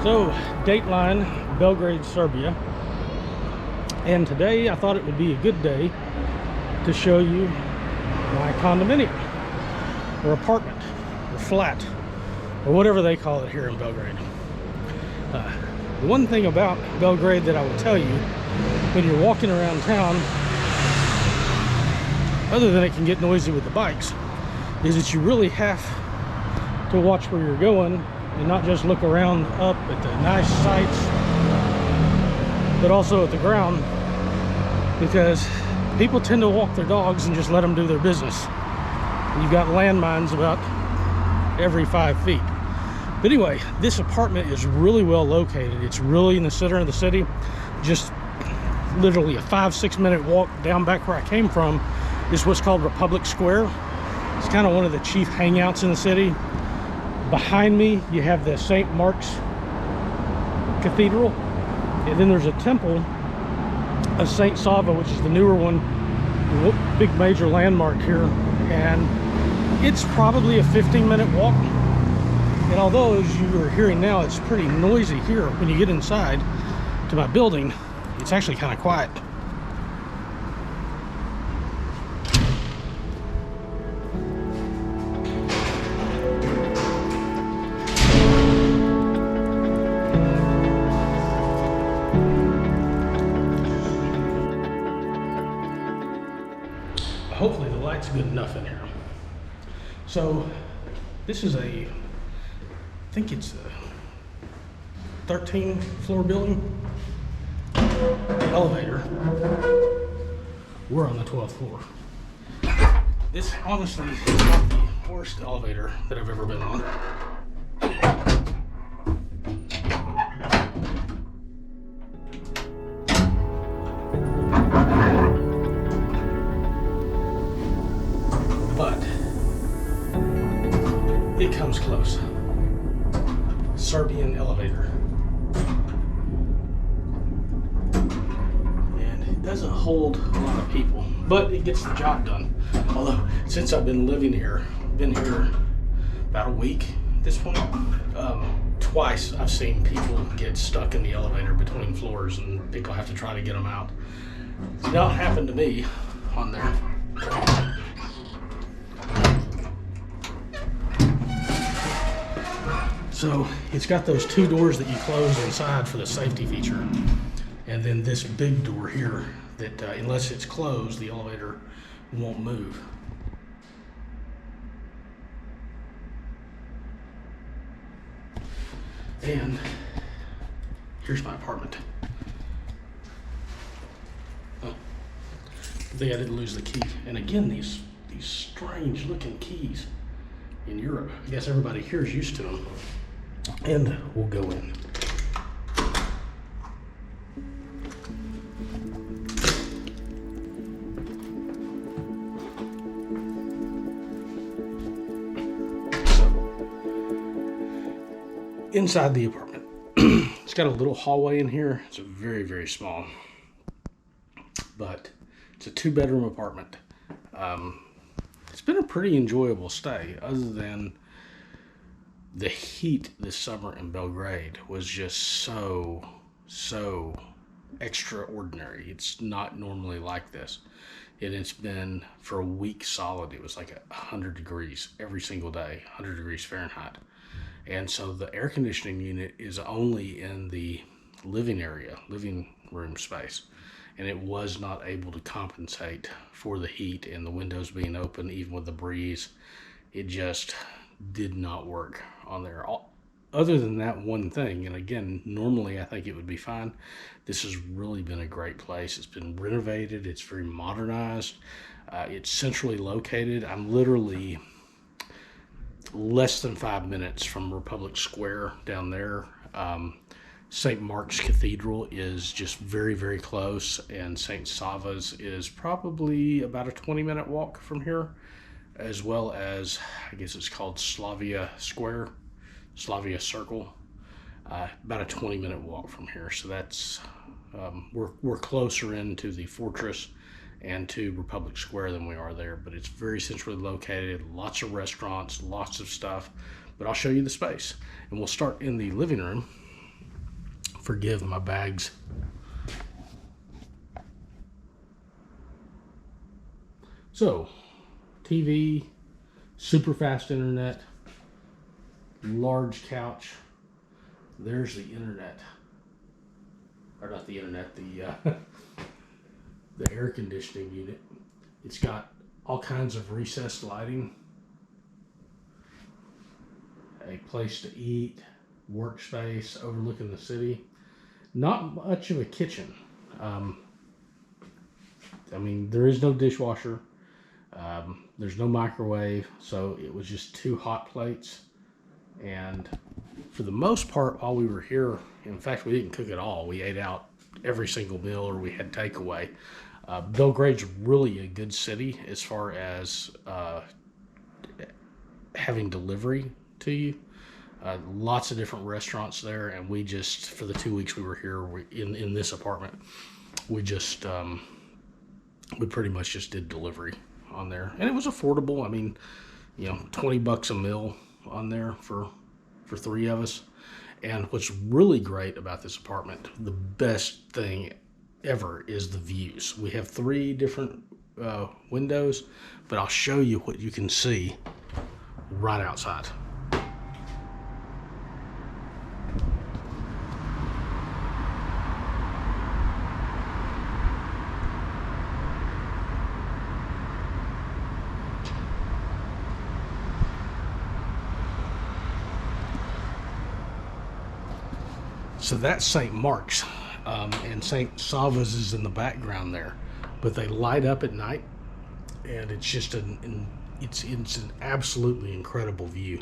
So, Dateline, Belgrade, Serbia. And today I thought it would be a good day to show you my condominium, or apartment, or flat, or whatever they call it here in Belgrade. The one thing about Belgrade that I will tell you when you're walking around town, other than it can get noisy with the bikes, is that you really have to watch where you're going and not just look around up at the nice sights, but also at the ground, because people tend to walk their dogs and just let them do their business. And you've got landmines about every 5 feet. But anyway, this apartment is really well located. It's really in the center of the city, just literally a 5-6 minute walk down back where I came from is what's called Republic Square. It's kind of one of the chief hangouts in the city. Behind me, you have the St. Mark's Cathedral, and then there's a temple of St. Sava, which is the newer one, big major landmark here, and it's probably a 15-minute walk. And although, as you are hearing now, it's pretty noisy here, when you get inside to my building, it's actually kind of quiet. Hopefully the light's good enough in here. So this is I think it's a 13 floor building. The elevator, we're on the 12th floor. This honestly is not the worst elevator that I've ever been on. But it comes close. Serbian elevator. And it doesn't hold a lot of people, but it gets the job done. Although, since I've been living here, been here about a week at this point, twice I've seen people get stuck in the elevator between floors and people have to try to get them out. It's not happened to me on there. So it's got those two doors that you close inside for the safety feature, and then this big door here that unless it's closed, the elevator won't move. And here's my apartment. Oh, I think I didn't lose the key. And again, these strange looking keys in Europe. I guess everybody here is used to them. And we'll go in. So, inside the apartment, it's got a little hallway in here. It's a very, very small, but it's a 2-bedroom apartment. It's been a pretty enjoyable stay, other than the heat this summer in Belgrade was just so extraordinary. It's not normally like this. And it's been for a week solid. It was like 100 degrees every single day, 100 degrees Fahrenheit. And so the air conditioning unit is only in the living room space. And it was not able to compensate for the heat and the windows being open, even with the breeze. It just did not work on there. Other than that one thing, and again, normally I think it would be fine. This has really been a great place. It's been renovated. It's very modernized. It's centrally located. I'm literally less than 5 minutes from Republic Square down there. St. Mark's Cathedral is just very, very close, and St. Sava's is probably about a 20-minute walk from here, as well as, I guess it's called Slavia Square, Slavia Circle, about a 20-minute walk from here. So that's, we're closer into the fortress and to Republic Square than we are there, but it's very centrally located, lots of restaurants, lots of stuff. But I'll show you the space, and we'll start in the living room. forgive my bags. So, TV, super fast internet, large couch. There's the internet. Or not the internet, the air conditioning unit. It's got all kinds of recessed lighting, a place to eat, workspace overlooking the city. Not much of a kitchen. I mean, there is no dishwasher. There's no microwave, so it was just 2 hot plates. And for the most part, while we were here, in fact, we didn't cook at all. We ate out every single meal, or we had takeaway. Belgrade's really a good city as far as having delivery to you. Lots of different restaurants there, and we just, for the 2 weeks we were here in this apartment, we just we pretty much just did delivery on there, and it was affordable. I mean, you know, $20 a meal on there for 3 of us. And what's really great about this apartment, the best thing ever, is the views. We have 3 different windows, but I'll show you what you can see right outside. So that's St. Mark's, and St. Sava's is in the background there, but they light up at night, and it's just it's an absolutely incredible view.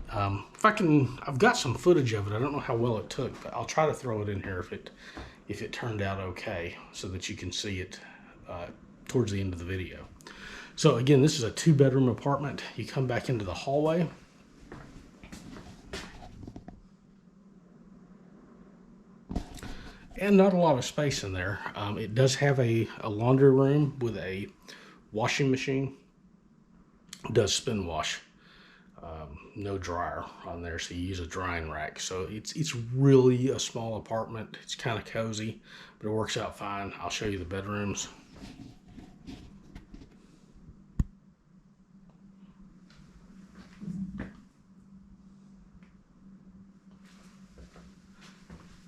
I've got some footage of it. I don't know how well it took, but I'll try to throw it in here if it turned out okay, so that you can see it towards the end of the video. So again, this is a 2-bedroom apartment. You come back into the hallway. And not a lot of space in there. It does have a laundry room with a washing machine. It does spin wash. No dryer on there, so you use a drying rack. So it's really a small apartment. It's kind of cozy, but it works out fine. I'll show you the bedrooms.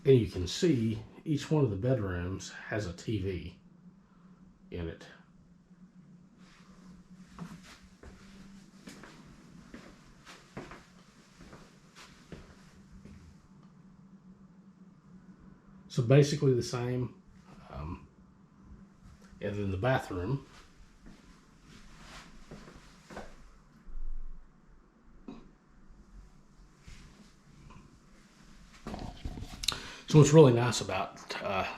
And you can see each one of the bedrooms has a TV in it. So basically the same. And then the bathroom. So what's really nice about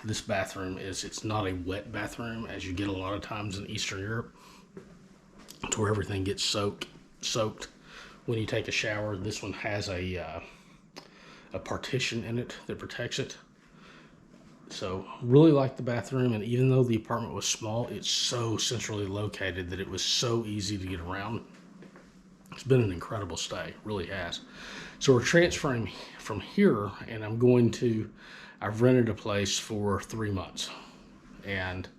this bathroom is it's not a wet bathroom, as you get a lot of times in Eastern Europe, to where everything gets soaked when you take a shower. This one has a partition in it that protects it. So really like the bathroom, and even though the apartment was small, it's so centrally located that it was so easy to get around. It's been an incredible stay, really has. So we're transferring from here, and I've rented a place for 3 months, and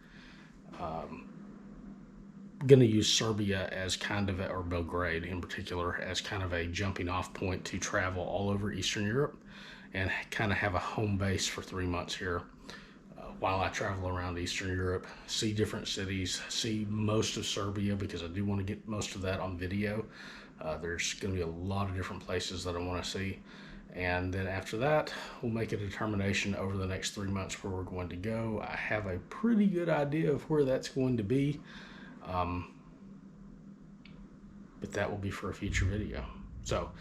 going to use Serbia as kind of or Belgrade in particular, as kind of a jumping off point to travel all over Eastern Europe, and kind of have a home base for 3 months here while I travel around Eastern Europe, see different cities, see most of Serbia, because I do want to get most of that on video. There's going to be a lot of different places that I want to see. And then after that, we'll make a determination over the next 3 months where we're going to go. I have a pretty good idea of where that's going to be. But that will be for a future video. So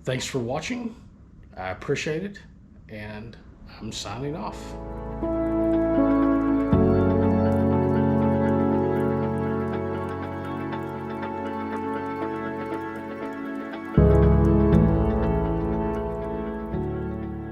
thanks for watching. I appreciate it. And I'm signing off.